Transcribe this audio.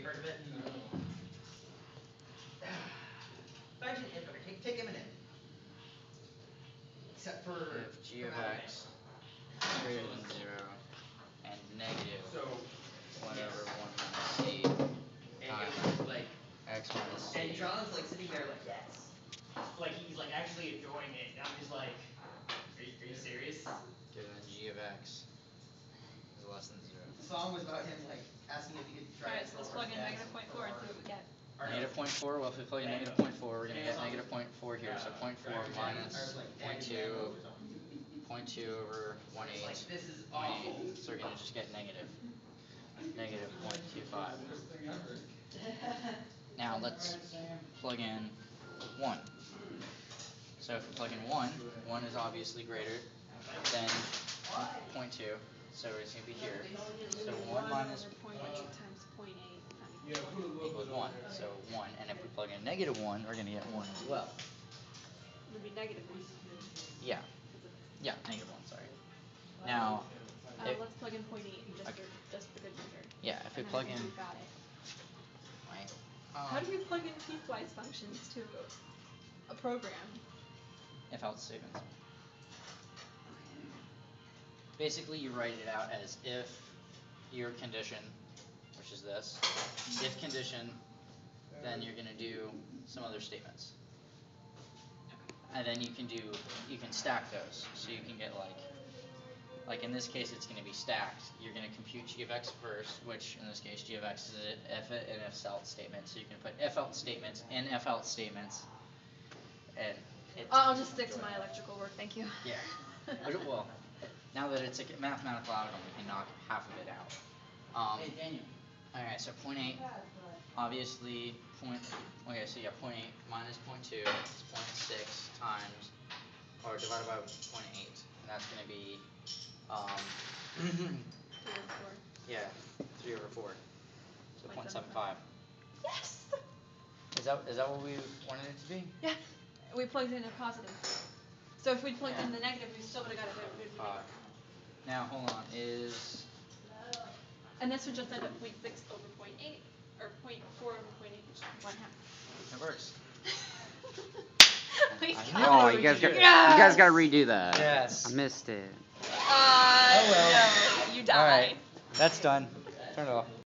heard of it? Imagine if, okay, take him an int. Except for if g of x is greater than 0 and negative so 1 over 1 minus c and it times was like x minus c. and John's like sitting there like yes. Like he's like actually enjoying it. And I'm just like, are you serious? Given that g of x is less than 0. The song was about him like asking if he could try. Alright, so let's plug in negative 0.4 and see what we get. Negative 0.4, well if we plug in negative 0.4, we're going to get negative 0.4 here, so 0.4 minus 0.2, 0.2 over 1/8, Like, this is 0.8, awful. so we're going to just get negative 0.25. Now let's plug in 1. So if we plug in 1, 1 is obviously greater than 0.2, so it's going to be here. So 1 minus 0.8 times 0.8. equals 1, so 1, and if we plug in negative 1, we're going to get 1 as well. It would be negative 1. Yeah, negative 1, sorry. Now, let's plug in 0.8 just for good measure. Yeah, if we plug in, we've got it. right? How do you plug in piecewise functions to a program? If else statements. Basically, you write it out as if your condition, which is this, if condition, then you're going to do some other statements. And then you can stack those. So you can get like in this case it's going to be stacked. You're going to compute g of x first, which in this case g of x is an if else statement. So you can put if else statements in if else statements. And I'll just stick to my electrical work, thank you. Yeah. Well, now that it's a mathematical outcome, we can knock half of it out. Hey Daniel. Alright, so 0.8, obviously, so yeah, 0.8 minus 0.2 is 0.6 times, or divided by 0.8, and that's going to be, 3 over 4. yeah, 3 over 4, so 0.75. Yes! Is that what we wanted it to be? Yeah, we plugged in a positive. So if we plugged in the negative, we still would have got it. Now, hold on, is... And this would just end up 0.6 over 0.8, or 0.4 over 0.8, which is 1/2. It works. Oh, you guys got to redo that. Yes. I missed it. Oh well. No, you die. Alright, that's done. Turn it off.